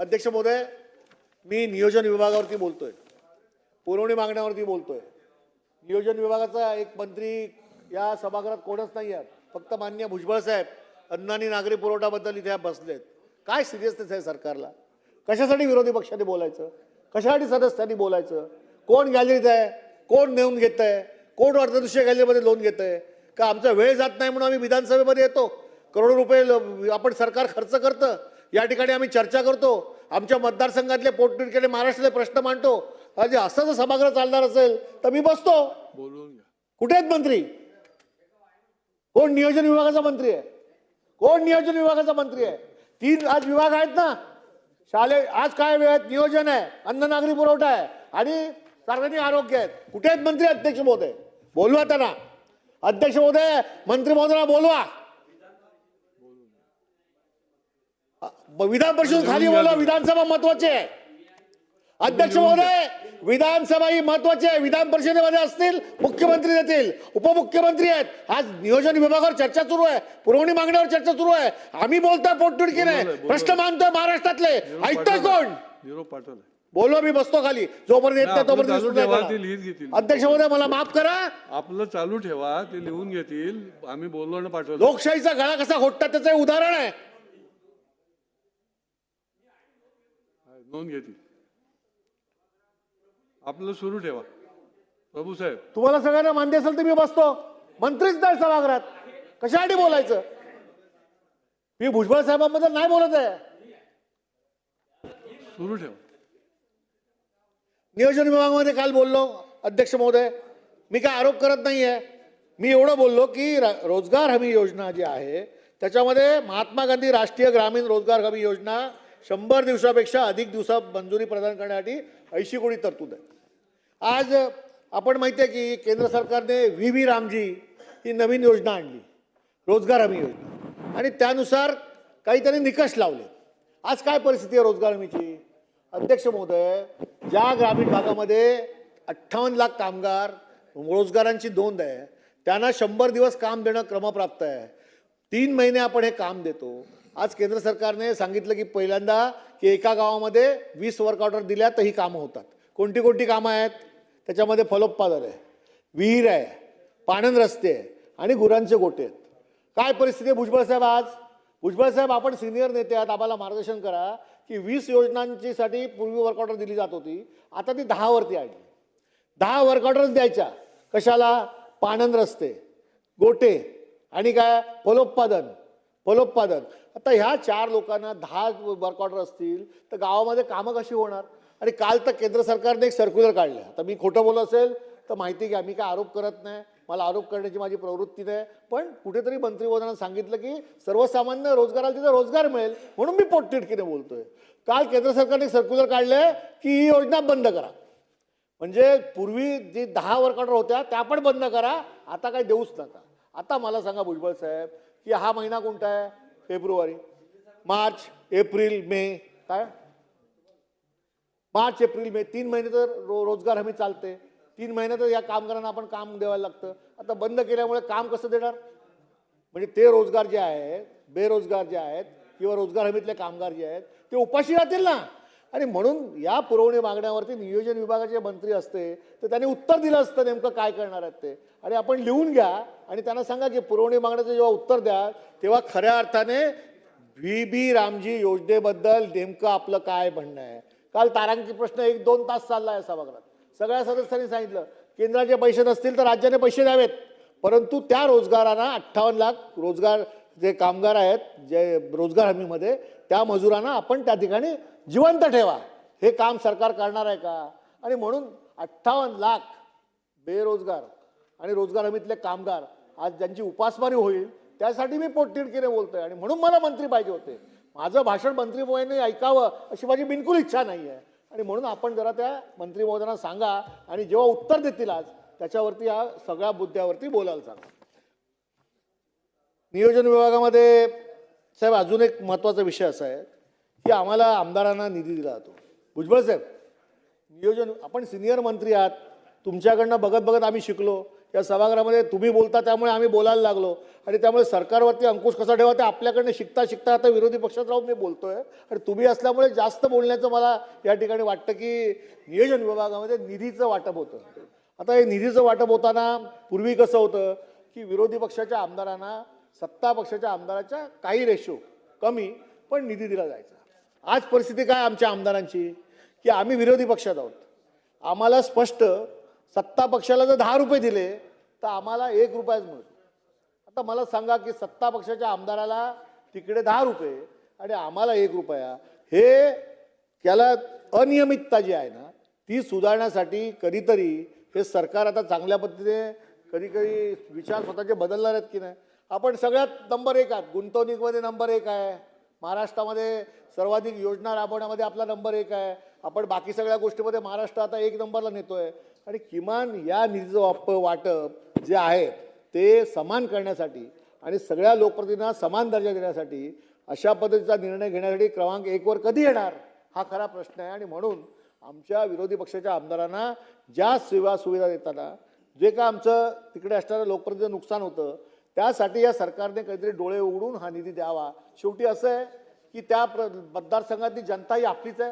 अध्यक्ष महोदय, मी नियोजन विभागावरती बोलतोय, पुरवणी मागण्यावरती बोलतोय। नियोजन विभागाचा एक मंत्री या सभागृहात कोणच नाही आहे, फक्त माननीय भुजबळ साहेब अन्न आणि नागरी पुरवठाबद्दल इथे बसलेत। काय सिरियसनेस आहे सरकारला? कशासाठी विरोधी पक्षाने बोलायचं? कशासाठी सदस्यांनी बोलायचं? कोण गॅलरीत आहे, कोण नेऊन घेत आहे, कोण अर्थदृश्य गॅलरीमध्ये लोन घेत आहे? का आमचा वेळ जात नाही म्हणून आम्ही विधानसभेमध्ये येतो, करोडो रुपये आपण सरकार खर्च करतं, या ठिकाणी आम्ही चर्चा करतो, आमच्या मतदारसंघातले पोटतिडकीने महाराष्ट्रातले प्रश्न मांडतो। अरे असं जर सभागृह चालणार असेल तर मी बसतो। बोलून घ्या। कुठे आहेत मंत्री? कोण नियोजन विभागाचा मंत्री आहे? कोण नियोजन विभागाचा मंत्री आहे? 3 आज विभाग आहेत ना शालेय, आज काय वेळ आहेत? नियोजन आहे, अन्न नागरी पुरवठा आहे आणि सार्वजनिक आरोग्य आहेत। कुठे आहेत मंत्री? अध्यक्ष महोदय बोलवा त्यांना। अध्यक्ष महोदय, मंत्री महोदयांना बोलवा। विधान परिषद खाली बोलवा, विधानसभा महत्वाची आहे। अध्यक्ष महोदय, विधानसभा ही महत्वाची आहे। विधान परिषदेमध्ये असतील, मुख्यमंत्री देतील, उपमुख्यमंत्री आहेत। आज नियोजन विभागावर चर्चा सुरू आहे, पुरवणी मागण्यावर चर्चा सुरू आहे। आम्ही बोलतोय पोटतिडकीने, प्रश्न मांडतोय महाराष्ट्रातले, ऐकतोय कोण? निरोप पाठवला। बोलवा, मी बसतो खाली, जोपर्यंत येत नाही तोपर्यंत। अध्यक्ष महोदय, मला माफ करा, आपलं चालू ठेवा, ते लिहून घेतील। आम्ही बोललो पाठवलं। लोकशाहीचा गळा कसा घोटतात त्याचं उदाहरण आहे। नोंद घेतील। आपलं सुरू ठेवा प्रभू साहेब। तुम्हाला सगळ्यांना मान्य असेल तर मी बसतो, मंत्रीच नाही सभागृहात, कशासाठी बोलायचं? मी भुजबळ साहेबांबद्दल नाही बोलत आहे। सुरू ठेवा। नियोजन विभागामध्ये काल बोललो अध्यक्ष महोदय, मी काय आरोप करत नाहीये। मी एवढं बोललो की रोजगार हमी योजना जी आहे त्याच्यामध्ये महात्मा गांधी राष्ट्रीय ग्रामीण रोजगार हमी योजना 100 दिवसापेक्षा अधिक दिवसात मंजुरी प्रदान करण्यासाठी 80 कोटी तरतूद आहे। आज आपण माहिती आहे की केंद्र सरकारने व्ही रामजी ही नवीन योजना आणली, रोजगार हमी योजना, आणि त्यानुसार काही त्यांनी निकष लावले। आज काय परिस्थिती आहे रोजगार हमीची? अध्यक्ष महोदय, ज्या ग्रामीण भागामध्ये 58 लाख कामगार रोजगारांची नोंद आहे त्यांना 100 दिवस काम देणं क्रमप्राप्त आहे। 3 महिने आपण हे काम देतो। आज केंद्र सरकारने सांगितलं की पहिल्यांदा की एका गावामध्ये 20 वर्क ऑर्डर दिल्या तर ही कामं होतात। कोणती कोणती कामं आहेत त्याच्यामध्ये? फलोत्पादन आहे, विहीर आहे, पाणंद रस्ते आहे आणि गुरांचे गोटे आहेत। काय परिस्थिती आहे भुजबळ साहेब? आज भुजबळ साहेब, आपण सिनियर नेते आहात, आम्हाला मार्गदर्शन करा की 20 योजनांची साठी पूर्वी वर्क ऑर्डर दिली जात होती, आता ती 10 वरती आणली। 10 वर्क ऑर्डर्स द्यायच्या कशाला? पाणंद रस्ते, गोटे आणि काय? फलोत्पादन। आता ह्या 4 लोकांना 10 वर्क ऑर्डर असतील तर गावामध्ये कामं कशी होणार? आणि काल तर केंद्र सरकारने एक सर्क्युलर काढलं। आता मी खोटं बोलत असेल तर माहिती घ्या, मी काय आरोप करत नाही, मला आरोप करण्याची माझी प्रवृत्ती नाही, पण कुठेतरी मंत्री महोदयांना सांगितलं की सर्वसामान्य रोजगाराला तिथे रोजगार मिळेल म्हणून मी पोटतिडकीने बोलतोय। काल केंद्र सरकारने एक सर्क्युलर काढले की ही योजना बंद करा, म्हणजे पूर्वी जी 10 वर्क ऑर्डर होत्या त्या पण बंद करा, आता काय देऊच नका। आता मला सांगा भुजबळ साहेब की हा महिना कोणता आहे? फेब्रुवारी, मार्च, एप्रिल, मे, काय? मार्च, एप्रिल, मे 3 महिने तर रोजगार हमी चालते। 3 महिने तर या कामगारांना आपण काम द्यायला लागतं। आता बंद केल्यामुळे काम कसं देणार? म्हणजे ते रोजगार जे आहेत, बेरोजगार जे आहेत किंवा रोजगार हमीतले कामगार जे आहेत ते उपाशी राहतील ना। आणि म्हणून या पुरवणी मागण्यावरती नियोजन विभागाचे मंत्री असते तर त्यांनी उत्तर दिलं असतं नेमकं काय करणार आहेत ते। आणि आपण लिहून घ्या आणि त्यांना सांगा की पुरवणी मागण्याचं जेव्हा उत्तर द्या तेव्हा खऱ्या अर्थाने व्ही रामजी योजनेबद्दल नेमकं आपलं काय म्हणणं आहे। काल तारांकित प्रश्न 1-2 तास चालला आहे सभागृहात। सगळ्या सदस्यांनी सांगितलं केंद्राचे पैसे नसतील तर राज्याने पैसे द्यावेत, परंतु त्या रोजगारांना 58 लाख रोजगार जे कामगार आहेत जे रोजगार हमीमध्ये त्या मजुरांना आपण त्या ठिकाणी जिवंत ठेवा, हे काम सरकार करणार आहे का? आणि म्हणून 58 लाख बेरोजगार आणि रोजगार हमीतले कामगार आज ज्यांची उपासमारी होईल त्यासाठी मी पोटतिडकीने बोलतोय आणि म्हणून मला मंत्री पाहिजे होते। माझं भाषण मंत्री महोदयांनी ऐकावं अशी माझी बिलकुल इच्छा नाही आहे आणि म्हणून आपण जरा त्या मंत्री महोदयांना सांगा आणि जेव्हा उत्तर देतील आज त्याच्यावरती या सगळ्या मुद्द्यावरती बोलायला सांगा। नियोजन विभागामध्ये साहेब अजून एक महत्त्वाचा विषय असा आहे की आम्हाला आमदारांना निधी दिला जातो। भुजबळ साहेब, नियोजन, आपण सिनियर मंत्री आहात, तुमच्याकडनं बघत बघत आम्ही शिकलो या सभागृहामध्ये तुम्ही बोलता त्यामुळे आम्ही बोलायला लागलो आणि त्यामुळे सरकारवरती अंकुश कसा ठेवा ते आपल्याकडनं शिकता शिकता आता विरोधी पक्षात राहून मी बोलतोय आणि तुम्ही असल्यामुळे जास्त बोलण्याचं मला या ठिकाणी वाटतं की नियोजन विभागामध्ये निधीचं वाटप होतं. आता हे निधीचं वाटप होताना पूर्वी कसं होतं की विरोधी पक्षाच्या आमदारांना सत्ता पक्षाच्या आमदाराच्या काही रेशो कमी पण निधी दिला जायचा. आज परिस्थिती काय आमच्या आमदारांची की आम्ही विरोधी पक्षात आहोत, आम्हाला स्पष्ट सत्ता पक्षाला जर 10 रुपये दिले तर आम्हाला 1 रुपयाच मिळतो. आता मला सांगा की सत्ता पक्षाच्या आमदाराला तिकडे 10 रुपये आणि आम्हाला 1 रुपया, हे त्याला अनियमितता जी आहे ना ती सुधारण्यासाठी कधीतरी हे सरकार आता चांगल्या पद्धतीने कधी कधी विचार स्वतःचे बदलणार आहेत की नाही. आपण सगळ्यात नंबर 1 आहात, गुंतवणुकीमध्ये नंबर 1 आहे, महाराष्ट्रामध्ये सर्वाधिक योजना राबवण्यामध्ये आपला नंबर 1 आहे, आपण बाकी सगळ्या गोष्टीमध्ये महाराष्ट्र आता 1 नंबरला नेतोय आणि किमान या निधीचं वाटप जे आहे ते समान करण्यासाठी आणि सगळ्या लोकप्रतिनिधींना समान दर्जा देण्यासाठी अशा पद्धतीचा निर्णय घेण्यासाठी क्रमांक 1 वर कधी येणार हा खरा प्रश्न आहे. आणि म्हणून आमच्या विरोधी पक्षाच्या आमदारांना ज्या सेवा सुविधा देताना जे का आमचं तिकडे असणारं लोकप्रतिनिधीचं नुकसान होतं त्यासाठी या सरकारने काहीतरी डोळे उघडून हा निधी द्यावा. शेवटी असं आहे की त्या मतदारसंघातली जनता ही आपलीच आहे,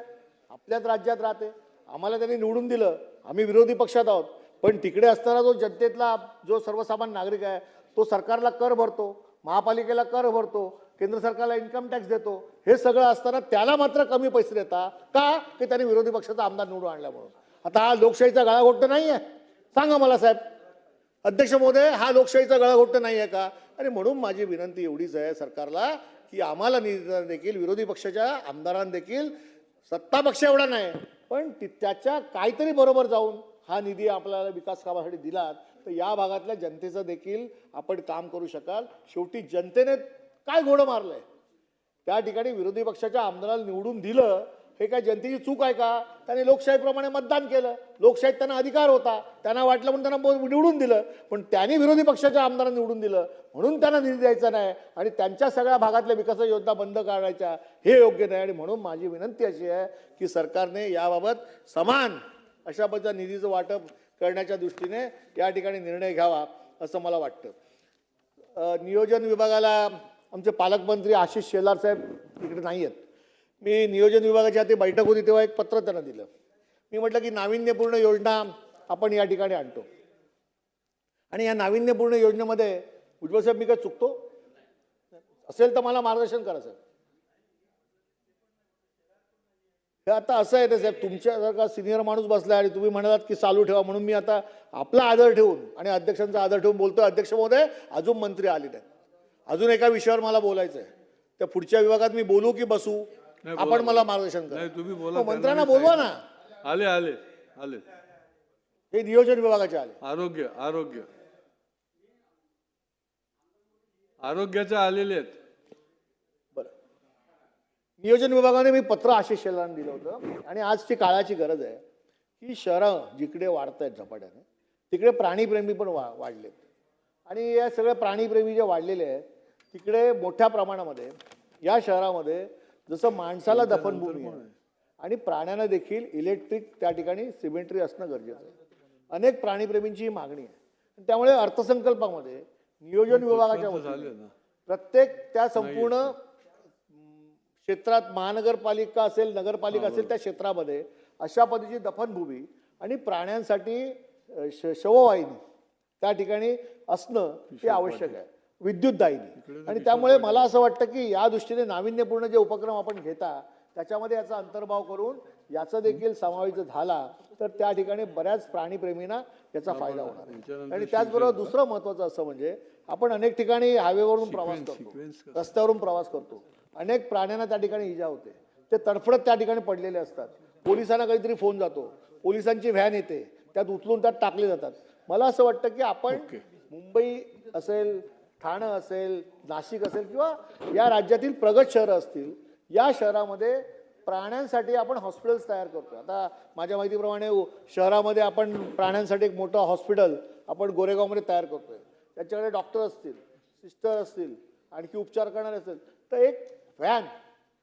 आपल्याच राज्यात राहते, आम्हाला त्यांनी निवडून दिलं, आम्ही विरोधी पक्षात आहोत, पण तिकडे असणारा जो जनतेतला जो सर्वसामान्य नागरिक आहे तो सरकारला कर भरतो, महापालिकेला कर भरतो, केंद्र सरकारला इन्कम टॅक्स देतो, हे सगळं असताना त्याला मात्र कमी पैसे देता का की त्यांनी विरोधी पक्षाचा आमदार निवडून आणल्यामुळं. आता हा लोकशाहीचा गळाघोट नाही आहे, सांगा मला साहेब अध्यक्ष महोदय, हा लोकशाहीचा गळाघोट नाही आहे का. आणि म्हणून माझी विनंती एवढीच आहे सरकारला की आम्हाला निधी देखील विरोधी पक्षाच्या आमदारांना देखील सत्ता पक्ष एवढा नाही पण त्याच्या काहीतरी बरोबर जाऊन हा निधी आपल्याला विकास कामासाठी दिला तर या भागातल्या जनतेचं देखील आपण काम करू शकाल. शेवटी जनतेने काय घोडं मारलंय, त्या ठिकाणी विरोधी पक्षाच्या आमदाराला निवडून दिलं हे काय जनतेची चूक आहे का. त्याने लोकशाहीप्रमाणे मतदान केलं, लोकशाहीत त्यांना अधिकार होता, त्यांना वाटलं म्हणून त्यांना निवडून दिलं, पण त्यांनी विरोधी पक्षाच्या आमदारांना निवडून दिलं म्हणून त्यांना निधी द्यायचा नाही आणि त्यांच्या सगळ्या भागातल्या विकास योजना बंद करायच्या हे योग्य नाही. आणि म्हणून माझी विनंती अशी आहे की सरकारने याबाबत समान अशा पद्धतीच्या निधीचं वाटप करण्याच्या दृष्टीने या ठिकाणी निर्णय घ्यावा असं मला वाटतं. नियोजन विभागाला आमचे पालकमंत्री आशिष शेलार साहेब इकडे नाही आहेत. मी नियोजन विभागाची हाती बैठक होती तेव्हा एक पत्र त्यांना दिलं. मी म्हटलं की नाविन्यपूर्ण योजना आपण या ठिकाणी आणतो आणि या नाविन्यपूर्ण योजनेमध्ये उज्ज्वल साहेब मी काय चुकतो असेल तर मला मार्गदर्शन करा साहेब. हे आता असं आहे ना साहेब, तुमच्यासारखा सिनियर माणूस बसला आणि तुम्ही म्हणालात की चालू ठेवा म्हणून मी आता आपला आदर ठेवून आणि अध्यक्षांचा आदर ठेवून बोलतोय. अध्यक्ष महोदय अजून मंत्री आले नाहीत, अजून एका विषयावर मला बोलायचं आहे, त्या पुढच्या विभागात मी बोलू की बसू आपण मला मार्गदर्शन करा. तुम्ही बोला, मंत्र्यांना बोलवा ना. आले आले आले हे नियोजन विभागाचे आले. आरोग्य आरोग्य आरोग्याचे आलेले आहेत. बरं, नियोजन विभागाने मी पत्र आशिष शेलारांना दिलं होतं आणि आजची काळाची गरज आहे की शहरं जिकडे वाढत आहेत झपाट्याने तिकडे प्राणीप्रेमी पण वाढलेत आणि या सगळ्या प्राणीप्रेमी जे वाढलेले आहेत तिकडे मोठ्या प्रमाणामध्ये या शहरामध्ये जसं माणसाला दफनभूमी आहे आणि प्राण्यांना देखील इलेक्ट्रिक त्या ठिकाणी सिमेंट्री असणं गरजेचं आहे. अनेक प्राणीप्रेमींची ही मागणी आहे. त्यामुळे अर्थसंकल्पामध्ये नियोजन विभागाच्या वतीने प्रत्येक त्या संपूर्ण क्षेत्रात महानगरपालिका असेल नगरपालिका असेल त्या क्षेत्रामध्ये अशा पद्धतीची दफनभूमी आणि प्राण्यांसाठी शववाहिनी त्या ठिकाणी असणं हे आवश्यक आहे, विद्युतदाहिनी. आणि त्यामुळे मला असं वाटतं की या दृष्टीने नाविन्यपूर्ण जे उपक्रम आपण घेता त्याच्यामध्ये याचा अंतर्भाव करून याचा देखील समावेश झाला तर त्या ठिकाणी बऱ्याच प्राणीप्रेमींना याचा फायदा होणार. आणि त्याचबरोबर दुसरं महत्त्वाचं असं म्हणजे आपण अनेक ठिकाणी हायवेवरून प्रवास करतो, रस्त्यावरून प्रवास करतो, अनेक प्राण्यांना त्या ठिकाणी इजा होते, ते तडफडत त्या ठिकाणी पडलेले असतात, पोलिसांना काहीतरी फोन जातो, पोलिसांची व्हॅन येते, त्यात उचलून त्यात टाकले जातात. मला असं वाटतं की आपण मुंबई असेल, ठाणे असेल, नाशिक असेल किंवा या राज्यातील प्रगत शहरं असतील या शहरामध्ये प्राण्यांसाठी आपण हॉस्पिटल्स तयार करतो. आता माझ्या माहितीप्रमाणे शहरामध्ये आपण प्राण्यांसाठी एक मोठं हॉस्पिटल आपण गोरेगावमध्ये तयार करतोय. त्याच्याकडे डॉक्टर असतील, सिस्टर असतील, आणखी उपचार करणारे असतील तर एक व्हॅन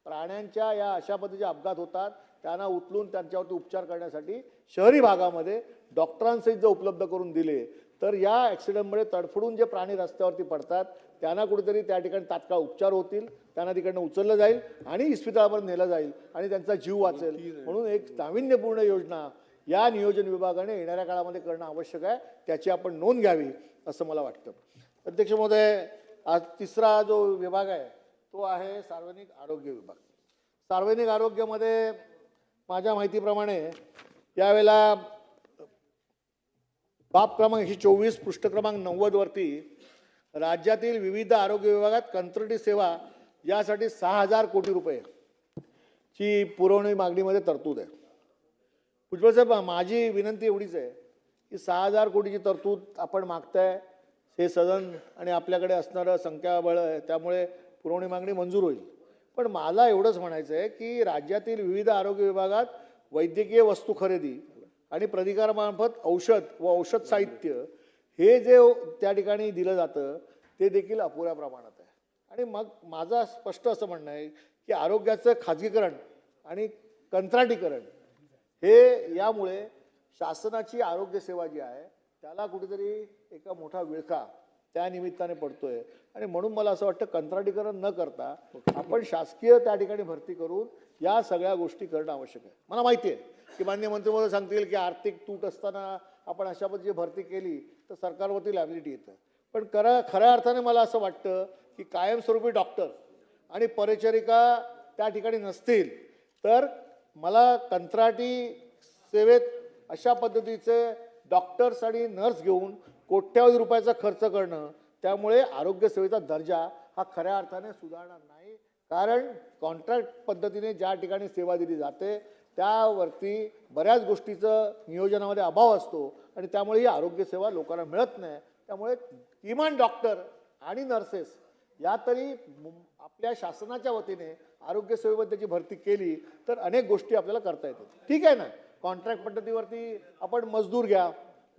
प्राण्यांच्या या अशा पद्धतीचे अपघात होतात त्यांना उचलून त्यांच्यावरती उपचार करण्यासाठी शहरी भागामध्ये डॉक्टरांसहित जर उपलब्ध करून दिले तर या ॲक्सिडेंटमुळे तडफडून जे प्राणी रस्त्यावरती पडतात त्यांना कुठेतरी त्या ठिकाणी तात्काळ उपचार होतील, त्यांना तिकडनं उचललं जाईल आणि इस्पितळापर्यंत नेलं जाईल आणि त्यांचा जीव वाचेल. म्हणून एक नाविन्यपूर्ण योजना या नियोजन विभागाने येणाऱ्या काळामध्ये करणं आवश्यक आहे, त्याची आपण नोंद घ्यावी असं मला वाटतं. अध्यक्ष महोदय, आज तिसरा जो विभाग आहे तो आहे सार्वजनिक आरोग्य विभाग. सार्वजनिक आरोग्यामध्ये माझ्या माहितीप्रमाणे यावेळेला बाब क्रमांक 124 पृष्ठ क्रमांक 90 वरती राज्यातील विविध आरोग्य विभागात कंत्राटी सेवा यासाठी 6,000 कोटी रुपये ची पुरवणी मागणीमध्ये तरतूद आहे. भुजबळ साहेब, माझी विनंती एवढीच आहे की 6,000 कोटीची तरतूद आपण मागताय, हे सदन आणि आपल्याकडे असणारं संख्याबळ आहे त्यामुळे पुरवणी मागणी मंजूर होईल. पण मला एवढंच म्हणायचं आहे की राज्यातील विविध आरोग्य विभागात वैद्यकीय वस्तू खरेदी आणि प्राधिकरणामार्फत औषध व औषध साहित्य हे जे त्या ठिकाणी दिलं जातं ते देखील अपुऱ्या प्रमाणात आहे. आणि मग माझं स्पष्ट असं म्हणणं आहे की आरोग्याचं खाजगीकरण आणि कंत्राटीकरण हे यामुळे शासनाची आरोग्य सेवा जी आहे त्याला कुठेतरी एका मोठा विळखा त्या निमित्ताने पडतोय. आणि म्हणून मला असं वाटतं कंत्राटीकरण न करता आपण शासकीय त्या ठिकाणी भरती करून या सगळ्या गोष्टी करणं आवश्यक आहे. मला माहिती आहे की माननीय मंत्री महोदय सांगतील की आर्थिक तूट असताना आपण अशा पद्धतीची भरती केली तर सरकारवरती लायबिलिटी येतं. पण खऱ्या अर्थाने मला असं वाटतं की कायमस्वरूपी डॉक्टर आणि परिचारिका त्या ठिकाणी नसतील तर मला कंत्राटी सेवेत अशा पद्धतीचे डॉक्टर्स आणि नर्स घेऊन कोट्यावधी रुपयाचा खर्च करणं, त्यामुळे आरोग्य सेवेचा दर्जा हा खऱ्या अर्थाने सुधारणार नाही. कारण कॉन्ट्रॅक्ट पद्धतीने ज्या ठिकाणी सेवा दिली जाते त्यावरती बऱ्याच गोष्टीचं नियोजनामध्ये अभाव असतो आणि त्यामुळे ही आरोग्य सेवा लोकांना मिळत नाही. त्यामुळे किमान डॉक्टर आणि नर्सेस या तरी आपल्या शासनाच्या वतीने आरोग्य सेवेबद्दलची भरती केली तर अनेक गोष्टी आपल्याला करता येतात. ठीक आहे ना, कॉन्ट्रॅक्ट पद्धतीवरती आपण मजदूर घ्या,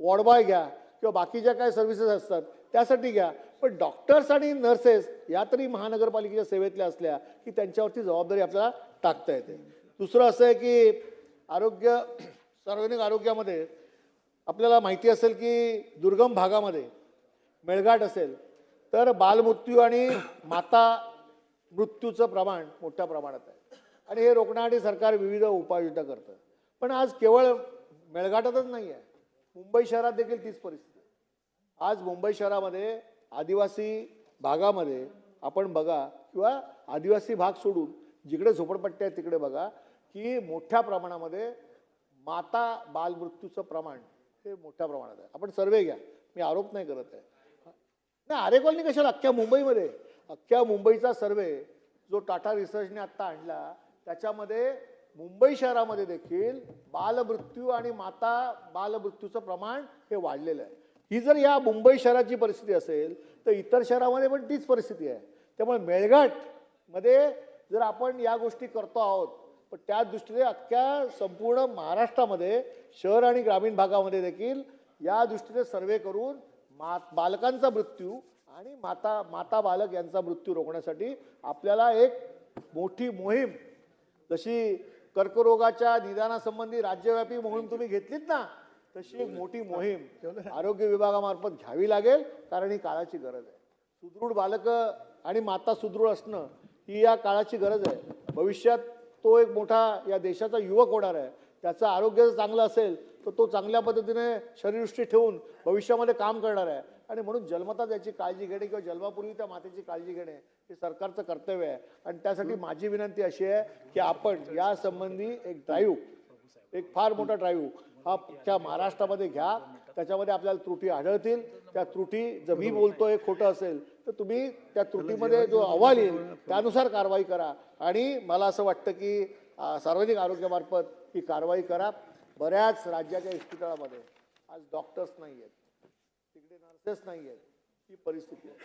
वॉर्डबॉय घ्या किंवा बाकी ज्या काही सर्व्हिसेस असतात त्यासाठी घ्या, पण डॉक्टर्स आणि नर्सेस या तरी महानगरपालिकेच्या सेवेतल्या असल्या की त्यांच्यावरती जबाबदारी आपल्याला टाकता येते. दुसरं असं आहे की सार्वजनिक आरोग्यामध्ये आपल्याला माहिती असेल की दुर्गम भागामध्ये मेळघाट असेल तर बालमृत्यू आणि माता मृत्यूचं प्रमाण मोठ्या प्रमाणात आहे आणि हे रोखण्यासाठी सरकार विविध उपाययोजना करतं. पण आज केवळ मेळघाटातच नाही आहे, मुंबई शहरात देखील तीच परिस्थिती आहे. आज मुंबई शहरामध्ये आदिवासी भागामध्ये आपण बघा किंवा आदिवासी भाग सोडून जिकडे झोपडपट्ट्या आहेत तिकडे बघा की मोठ्या प्रमाणामध्ये माता बालमृत्यूचं प्रमाण हे मोठ्या प्रमाणात आहे. आपण सर्वे घ्या, मी आरोप नाही करत आहे. नाही, आरे कॉलनी कशाला, अख्ख्या मुंबईचा सर्वे जो टाटा रिसर्चने आत्ता आणला त्याच्यामध्ये मुंबई शहरामध्ये देखील बालमृत्यू आणि माता बालमृत्यूचं प्रमाण हे वाढलेलं आहे. ही जर या मुंबई शहराची परिस्थिती असेल तर इतर शहरामध्ये पण तीच परिस्थिती आहे. त्यामुळे मेळघाटमध्ये जर आपण या गोष्टी करतो आहोत पण त्या दृष्टीने अख्ख्या संपूर्ण महाराष्ट्रामध्ये शहर आणि ग्रामीण भागामध्ये देखील या दृष्टीने सर्वे करून बालकांचा मृत्यू आणि माता बालक यांचा मृत्यू रोखण्यासाठी आपल्याला एक मोठी मोहीम, जशी कर्करोगाच्या निदानासंबंधी राज्यव्यापी मोहीम तुम्ही घेतलीत ना, तशी एक मोठी मोहीम आरोग्य विभागामार्फत घ्यावी लागेल. कारण ही काळाची गरज आहे. सुदृढ बालकं आणि माता सुदृढ असणं ही या काळाची गरज आहे. भविष्यात तो एक मोठा या देशाचा युवक होणार आहे. त्याचं आरोग्य जर चांगलं असेल तर तो चांगल्या पद्धतीने शरीरयष्टी ठेवून भविष्यामध्ये काम करणार आहे. आणि म्हणून जन्मता त्याची काळजी घेणे किंवा जन्मापूर्वी त्या मातेची काळजी घेणे हे सरकारचं कर्तव्य आहे. आणि त्यासाठी माझी विनंती अशी आहे की आपण या संबंधी एक फार मोठा ड्राईव्ह हा त्या महाराष्ट्रामध्ये घ्या. त्याच्यामध्ये आपल्याला त्रुटी आढळतील. त्या त्रुटी जर मी बोलतोय खोटं असेल तर तुम्ही त्या त्रुटीमध्ये जो अहवाल येईल त्यानुसार कारवाई करा. आणि मला असं वाटतं की सार्वजनिक आरोग्यामार्फत ही कारवाई करा. बऱ्याच राज्याच्या इस्पितळामध्ये आज डॉक्टर्स नाही आहेत, तिकडे नर्सेस नाही आहेत, ही परिस्थिती आहे.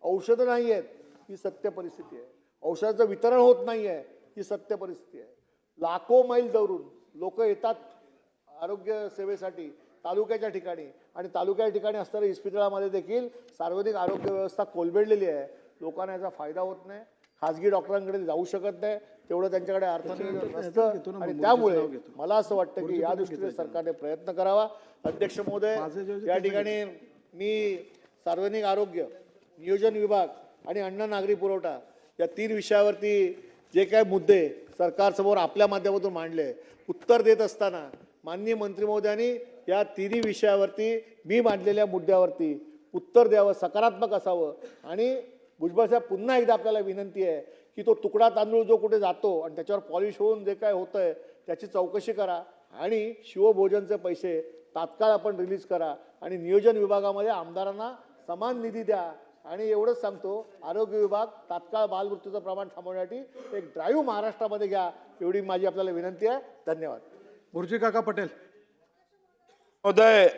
औषधं नाही आहेत, ही सत्य परिस्थिती आहे. औषधाचं वितरण होत नाही आहे, ही सत्य परिस्थिती आहे. लाखो मैल दौडून लोक येतात आरोग्य सेवेसाठी तालुक्याच्या ठिकाणी आणि तालुक्याच्या ठिकाणी असणाऱ्या इस्पितळामध्ये देखील सार्वजनिक आरोग्य व्यवस्था कोलबेडलेली आहे. लोकांना याचा फायदा होत नाही. खाजगी डॉक्टरांकडे जाऊ शकत नाही, तेवढं त्यांच्याकडे अर्थनियोजन नसतं. आणि त्यामुळे मला असं वाटतं की या दृष्टीने सरकारने प्रयत्न करावा. अध्यक्ष महोदय, या ठिकाणी मी सार्वजनिक आरोग्य, नियोजन विभाग आणि अन्न नागरी पुरवठा या 3 विषयावरती जे काय मुद्दे सरकारसमोर आपल्या माध्यमातून मांडले, उत्तर देत असताना माननीय मंत्री महोदयांनी या 3 विषयावरती मी मांडलेल्या मुद्द्यावरती उत्तर द्यावं, सकारात्मक असावं. आणि भुजबळ साहेब, पुन्हा एकदा आपल्याला विनंती आहे की तो तुकडा तांदूळ जो कुठे जातो आणि त्याच्यावर पॉलिश होऊन जे काय होतंय त्याची चौकशी करा आणि शिवभोजनचे पैसे तात्काळ आपण रिलीज करा आणि नियोजन विभागामध्ये आमदारांना समान निधी द्या. आणि एवढंच सांगतो, आरोग्य विभाग तात्काळ बालमृत्यूचं प्रमाण थांबवण्यासाठी एक ड्राईव्ह महाराष्ट्रामध्ये घ्या, एवढी माझी आपल्याला विनंती आहे. धन्यवाद. बुर्जी काका पटेल. महोदय,